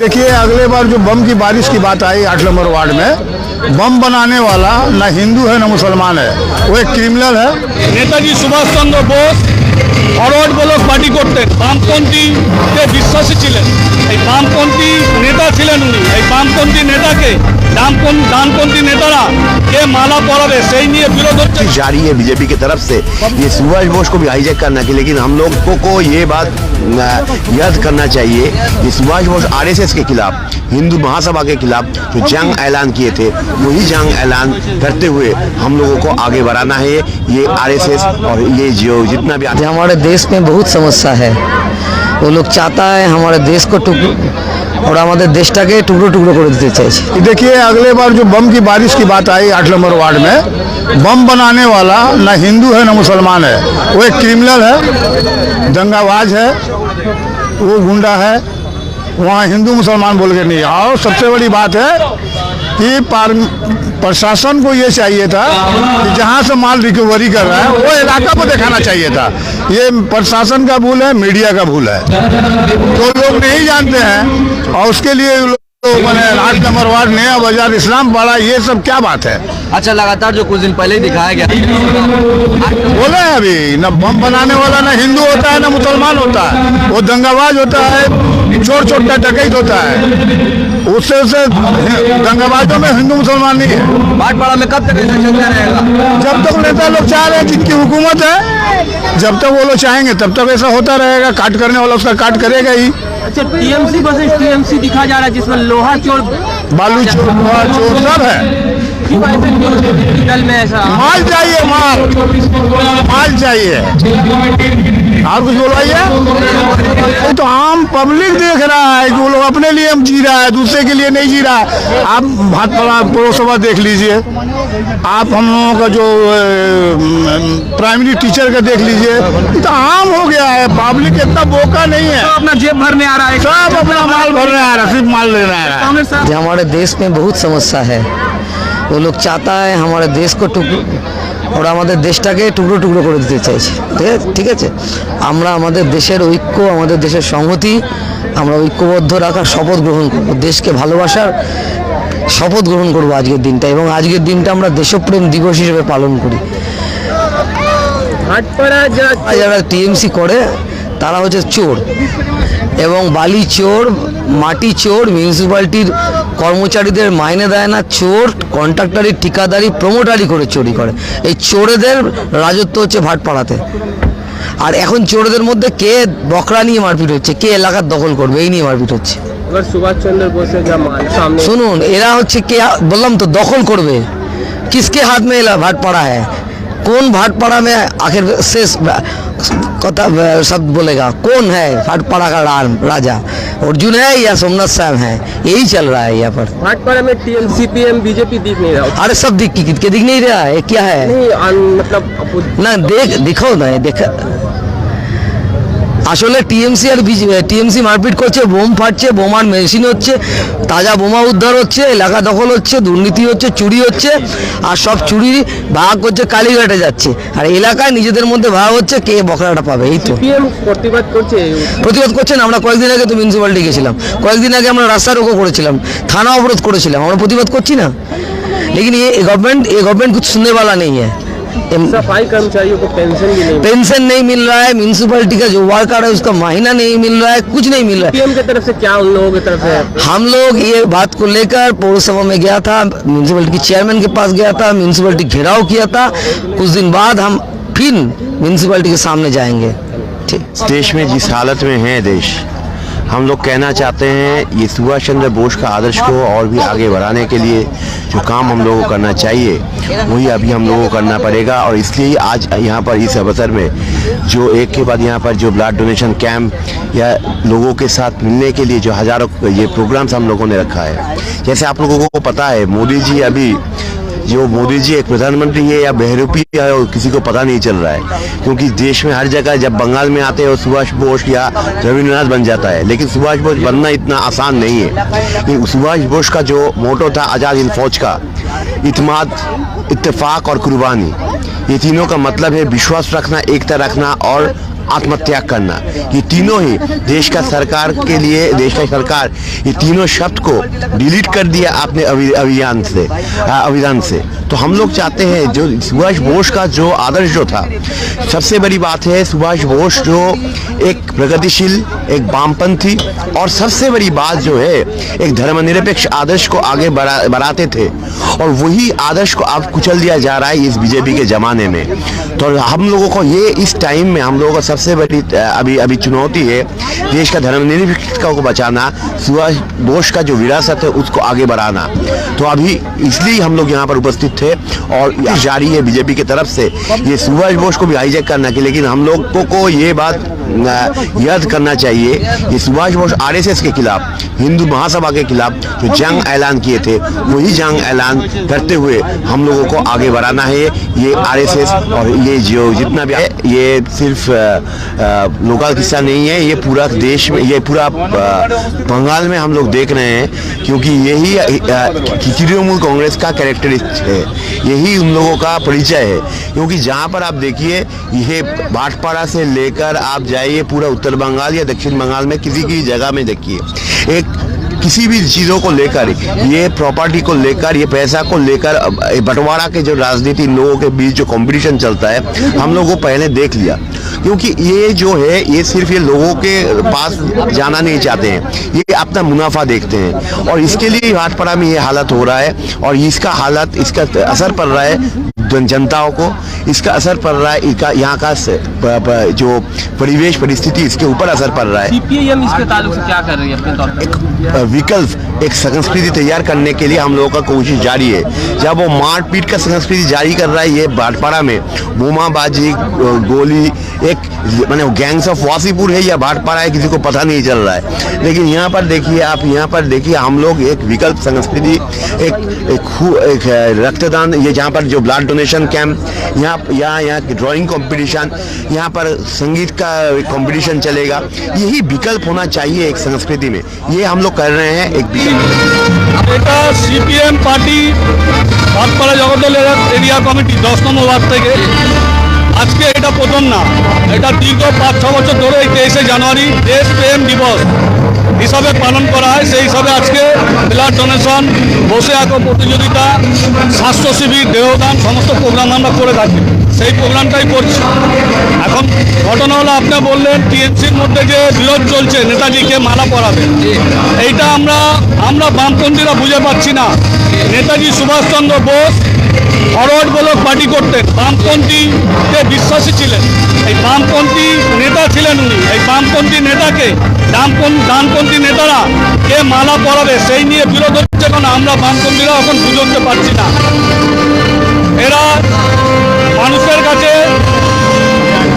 देखिए, अगले बार जो बम की बारिश की बात आई 8 नंबर वार्ड में, बम बनाने वाला ना हिंदू है ना मुसलमान है, वो एक क्रिमिनल है। Netaji Subhash Chandra Bose Forward Bloc party করতেন, বামপন্থীতে বিশ্বাসী ছিলেন। এই বামপন্থী নেতা ছিলেন উনি। এই বামপন্থী নেতাকে ডানপন্থী नेतारा কে মালা পরাবে সেই নিয়ে বিরোধ হচ্ছে। जारी है बीजेपी की तरफ से ये सुभाष बोस को भी हाईजैक करना की, लेकिन हम लोगों को ये बात याद करना चाहिए कि सुभाष बोस आरएसएस के खिलाफ, हिंदू महासभा के खिलाफ जो जंग ऐलान किए थे, वही जंग ऐलान करते हुए हम लोगों को आगे बढ़ाना है। ये आरएसएस और ये जो जितना भी हमारे देश में बहुत समस्या है, वो लोग चाहता है हमारे देश को और हमारे देशटाके टुकड़ो टुकड़ो कर देते चाहिए। देखिए, अगले बार जो बम की बारिश की बात आई 8 नंबर वार्ड में, बम बनाने वाला ना हिंदू है ना मुसलमान है, वो एक क्रिमिनल है, दंगाबाज है, वो गुंडा है। वहाँ हिंदू मुसलमान बोल के नहीं। और सबसे बड़ी बात है कि प्रशासन को ये चाहिए था कि जहाँ से माल रिकवरी कर रहा है वो इलाका को दिखाना चाहिए था। ये प्रशासन का भूल है, मीडिया का भूल है, तो लोग नहीं जानते हैं। और उसके लिए मैंने 8 नंबर वार्ड, नया बाजार, इस्लाम पाड़ा, ये सब क्या बात है। अच्छा, लगातार जो कुछ दिन पहले ही दिखाया गया, बोले हैं अभी, न बम बनाने वाला ना हिंदू होता है ना मुसलमान होता है, वो दंगाबाज होता है, चोर का डकैत होता है। उससे दंगाबाजों में हिंदू मुसलमान नहीं है। भाटपाड़ा में कब तक ऐसा चलता रहेगा? जब तक नेता लोग चाह रहे हैं, जिनकी हुकूमत है, जब तक वो लोग चाहेंगे तब तक ऐसा होता रहेगा। काट करने वाला उसका काट करेगा ही। अच्छा, टीएमसी वर्सेस टीएमसी दिखा जा रहा है, जिसमें लोहा चोर, बालू चोर, लोहा चोर सब है। दल में ऐसा माल चाहिए, माल चाहिए। और कुछ बोलवाइए। तो आम पब्लिक देख रहा है कि वो लोग अपने लिए हम जी रहा है, दूसरे के लिए नहीं जी रहा है। आप भाटपाड़ा पौरसभा देख लीजिए, आप हम लोगों का जो प्राइमरी टीचर का देख लीजिए, ये तो आम हो गया है। पब्लिक इतना बोका नहीं है, अपना जेब भरने आ रहा है, सब अपना माल भरने आ रहा है, सिर्फ माल लेने आ रहा है। हमारे देश में बहुत समस्या है, वो लोग चाहता है हमारे देश को और আমাদের দেশটাকে টুকরো টুকরো করে দিতে চাইছে। ঠিক আছে, আমরা আমাদের দেশের ঐক্য, আমাদের দেশের সংহতি আমরা ঐক্যবদ্ধ রাখার শপথ গ্রহণ করব, দেশকে ভালোবাসার শপথ গ্রহণ করব আজকের দিনটা, এবং আজকের দিনটা আমরা দেশপ্রেম দিবস হিসেবে পালন করি। যারা টিএমসি করে তারা হচ্ছে চোর, এবং বালি চোর, মাটি চোর, মিউনিসিপ্যালিটির কর্মচারীদের মাইনে দেয় না, চোর, কন্ট্রাক্টারি, ঠিকাদারি, প্রমোটারি করে চুরি করে। এই চোরেদের রাজত্ব হচ্ছে ভাটপাড়াতে। আর এখন চোরদের মধ্যে কে বকরা নিয়ে মারপিট হচ্ছে, কে এলাকার দখল করবে, এই নিয়ে মারপিট হচ্ছে। সুভাষচন্দ্র বোসের সামনে শুনুন, এরা হচ্ছে কে, বললাম তো, দখল করবে। কিসকে হাত में भाटपाड़ा है? कौन भाटपाड़ा में आखिर शेष कथा शब्द बोलेगा? कौन है भाटपाड़ा का राजा? अर्जुन है या सोमनाथ साहब है? यही चल रहा है यहाँ पर। भाटपाड़ा में टीएमसी पीएम बीजेपी दिख नहीं रहा। अरे सब दिख नहीं रहा है, क्या है? मतलब ना देखो ना, देखा আসলে টিএমসি আর টিএমসি মারপিট করছে, বোম ফাটছে, বোমার মেশিন হচ্ছে, তাজা বোমা উদ্ধার হচ্ছে, এলাকা দখল হচ্ছে, দুর্নীতি হচ্ছে, চুরি হচ্ছে, আর সব চুরি ভাগ হচ্ছে কালীঘাটে যাচ্ছে, আর এলাকায় নিজেদের মধ্যে ভাগ হচ্ছে কে বকরাটা পাবে। এই তো প্রতিবাদ করছেন। আমরা কয়েকদিন আগে তো মিউনিসিপ্যালিটি গেছিলাম, কয়েকদিন আগে আমরা রাস্তা রোকো করেছিলাম, থানা অবরোধ করেছিলাম, আমরা প্রতিবাদ করছি না। लेकिन ये गवर्नमेंट कुछ सुनने वाला नहीं है। सफाई कर्मचारियों को पेंशन नहीं मिल रहा है, म्यूनिसिपैलिटी का जो वर्कर है उसका महीना नहीं मिल रहा है, कुछ नहीं मिल रहा है। पीएम की तरफ से क्या उन लोगों की तरफ से? हम लोग ये बात को लेकर पौरसभा में गया था, म्यूनिसिपैलिटी के चेयरमैन के पास गया था, म्यूनिसिपैलिटी घेराव किया था। कुछ दिन बाद हम फिर म्यूनिसिपैलिटी के सामने जाएंगे। ठीक, देश में जिस हालत में है देश, हम लोग कहना चाहते हैं ये सुभाष चंद्र बोस का आदर्श को और भी आगे बढ़ाने के लिए जो काम हम लोगों को करना चाहिए वही अभी हम लोगों को करना पड़ेगा। और इसलिए आज यहाँ पर इस अवसर में जो एक के बाद यहाँ पर जो ब्लड डोनेशन कैंप या लोगों के साथ मिलने के लिए जो हज़ारों ये प्रोग्राम्स हम लोगों ने रखा है। जैसे आप लोगों को पता है, मोदी जी अभी जो मोदी जी एक प्रधानमंत्री है या बहरूपी है और किसी को पता नहीं चल रहा है, क्योंकि देश में हर जगह जब बंगाल में आते हैं सुभाष बोस या रविंद्रनाथ बन जाता है, लेकिन सुभाष बोस बनना इतना आसान नहीं है। सुभाष बोस का जो मोटो था आज़ाद हिंद फौज का, इत्मीनान, इत्तेफाक और कुर्बानी, ये तीनों का मतलब है विश्वास रखना, एकता रखना और आत्मत्याग करना, ये तीनों ही देश का सरकार के लिए, देश का सरकार ये तीनों शब्द को डिलीट कर दिया आपने अभिधान से। तो हम लोग चाहते हैं जो सुभाष बोस का जो आदर्श जो था, सबसे बड़ी बात है सुभाष बोस जो एक प्रगतिशील, एक वामपंथी और सबसे बड़ी बात जो है एक धर्मनिरपेक्ष आदर्श को आगे बढ़ाते थे, और वही आदर्श को अब कुचल दिया जा रहा है इस बीजेपी के जमाने में। तो हम लोगों को ये इस टाइम में हम लोगों को सबसे बड़ी अभी चुनौती है देश का धर्मनिरपेक्षता को बचाना, सुभाष बोस का जो विरासत है उसको आगे बढ़ाना। तो अभी इसलिए हम लोग यहाँ पर उपस्थित थे और जारी है बीजेपी की तरफ से ये सुभाष बोस को भी हाईजैक करना की। लेकिन हम लोगों को ये बात याद करना चाहिए कि सुभाष बोस आरएसएस के खिलाफ, हिंदू महासभा के खिलाफ जो जंग ऐलान किए थे, वही जंग ऐलान करते हुए हम लोगों को आगे बढ़ाना है। ये आरएसएस और ये जो जितना भी है, ये सिर्फ लोकल किस्सा नहीं है, ये पूरा देश में, ये पूरा बंगाल में हम लोग देख रहे हैं, क्योंकि यही तृणमूल कांग्रेस का कैरेक्टरिस्टिक है, यही उन लोगों का परिचय है। क्योंकि जहाँ पर आप देखिए, ये भाटपाड़ा से लेकर आप जाइए पूरा उत्तर बंगाल या दक्षिण बंगाल में किसी की जगह में देखिए, एक किसी भी चीज़ों को लेकर, ये प्रॉपर्टी को लेकर, ये पैसा को लेकर बंटवारा के जो राजनीति इन लोगों के बीच जो कंपटीशन चलता है, हम लोगों को पहले देख लिया। क्योंकि ये जो है ये सिर्फ ये लोगों के पास जाना नहीं चाहते हैं, ये अपना मुनाफा देखते हैं, और इसके लिए भाटपाड़ा में ये हालत हो रहा है। और इसका हालत, इसका असर पड़ रहा है जनताओं को, इसका असर पड़ रहा है, इसका यहाँ का जो परिवेश परिस्थिति, इसके ऊपर असर पड़ रहा है। सीपीआईएम इसके ताल्लुक से क्या कर रही है अपने तौर पर? विकल्प, एक संस्कृति तैयार करने के लिए हम लोगों का कोशिश जारी है। जब वो मारपीट का संस्कृति जारी कर रहा है ये भाटपाड़ा में, बोमाबाजी, गोली, एक माने गैंग्स ऑफ वासीपुर है या भाटपाड़ा है, किसी को पता नहीं चल रहा है। लेकिन यहाँ पर देखिए, आप यहाँ पर देखिए, हम लोग एक विकल्प संस्कृति, एक रक्तदान, ये जहाँ पर जो ब्लड डोनेशन कैंप, यहाँ ड्राइंग कंपटीशन, यहाँ पर संगीत का कंपटीशन चलेगा, यही विकल्प होना चाहिए एक संस्कृति में। ये हम लोग कर रहे हैं एक এটা সিপিএম পার্টি ভাটপাড়া জগদ্দল এরিয়া কমিটি 10 নম্বর ওয়ার্ড থেকে আজকে এটা প্রথম না, এটা দীর্ঘ 5-6 বছর ধরে এই 23শে জানুয়ারি দেশপ্রেম দিবস হিসাবে পালন করা হয়। সেই হিসাবে আজকে ব্লাড ডোনেশন, বসে আঁকো প্রতিযোগিতা, স্বাস্থ্য শিবির, দেহদান সমস্ত প্রোগ্রাম আমরা করে থাকি। সেই প্রোগ্রামটাই করছি। এখন ঘটনা হলো, আপনি বললেন টিএমসির মধ্যে যে বিরোধ চলছে নেতাজিকে মালা পরাবে, এইটা আমরা বামপন্থীরা বুঝে পাচ্ছি না। Netaji Subhash Chandra Bose Forward Bloc party করতেন, বামপন্থীতে বিশ্বাসী ছিলেন, এই বামপন্থী নেতা ছিলেন উনি। এই বামপন্থী নেতাকে ডানপন্থী নেতারা কে মালা পরাবে সেই নিয়ে বিরোধ হচ্ছে, কারণ আমরা বামপন্থীরা এখন বুঝতে পারছি না। এরা মানুষের কাছে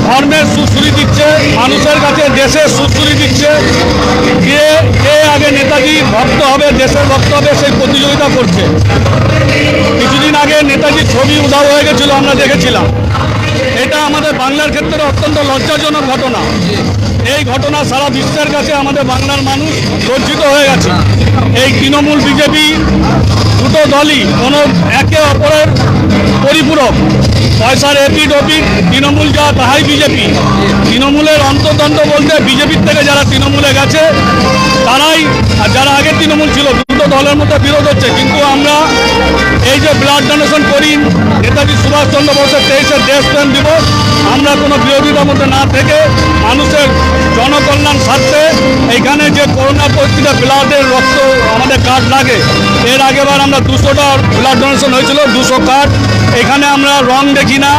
ধর্মের সুশ্রী দিচ্ছে, মানুষের কাছে দেশের সুশ্রী দিচ্ছে, কে আগে নেতাজি ভক্ত হবে, দেশের ভক্ত হবে, সেই প্রতিযোগিতা করছে। কিছুদিন আগে নেতাজির ছবি উধাও হয়ে গেছিল, আমরা দেখেছিলাম। এটা আমাদের বাংলার ক্ষেত্রে অত্যন্ত লজ্জাজনক ঘটনা। এই ঘটনা সারা বিশ্বের কাছে আমাদের বাংলার মানুষ লজ্জিত হয়ে গেছে। এই তৃণমূল বিজেপি দুটো দলই কোনো একে অপরের পরিপূরক। পয়সার এপিড ওপিড, তৃণমূল যা তাহাই বিজেপি। তৃণমূলের অন্তর্দ্বন্দ্ব বলতে বিজেপির থেকে যারা তৃণমূলে গেছে তারাই, আর যারা আগে তৃণমূল ছিল, দুটো দলের মধ্যে বিরোধ হচ্ছে। কিন্তু আমরা এই যে ব্লাড ডোনেশন করি নেতাজি সুভাষচন্দ্র বোসের 23শে দেশপ্রেম দিবস, আমরা কোনো বিরোধিতার মধ্যে না থেকে মানুষের জনকল্যাণ স্বার্থে এইখানে যে করোনা পরিস্থিতিতে ব্লাডের রক্ত আমাদের কার্ড লাগে, এর আগেবার আমরা 200টা ব্লাড ডোনেশন হয়েছিল, 200 কার্ড। এখানে আমরা রং দেখি না,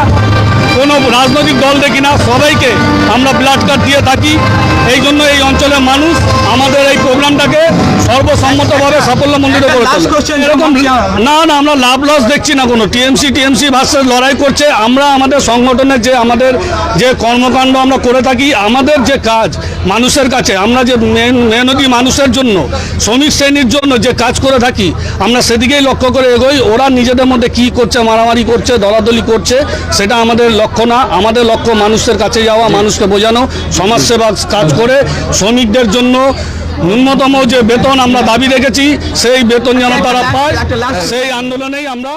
কোনো রাজনৈতিক দল দেখি না, সবাইকে আমরা ব্লাড কার্ড দিয়ে থাকি। এই জন্য এই অঞ্চলের মানুষ আমাদের এই প্রোগ্রামটাকে সর্বসম্মতভাবে সাফল্যমণ্ডিত করে তোলে। এরকম না, আমরা লাভ লস দেখছি না কোনো। টিএমসি ভার্সেস লড়াই করছে। আমরা আমাদের সংগঠনের আমাদের যে কর্মকাণ্ড আমরা করে থাকি, আমাদের যে কাজ মানুষের কাছে, আমরা যে মেহনতি মানুষের জন্য, শ্রমিক শ্রেণীর জন্য যে কাজ করে থাকি, আমরা সেদিকেই লক্ষ্য করে এগোই। ওরা নিজেদের মধ্যে কি করছে, মারামারি করছে, দলাদলি করছে, সেটা আমাদের লক্ষ্য না। আমাদের লক্ষ্য মানুষের কাছে যাওয়া, মানুষকে বোঝানো, সমাজসেবা কাজ করে শ্রমিকদের জন্য ন্যূনতম যে বেতন আমরা দাবি রেখেছি, সেই বেতন যেন তারা পায়, সেই আন্দোলনেই আমরা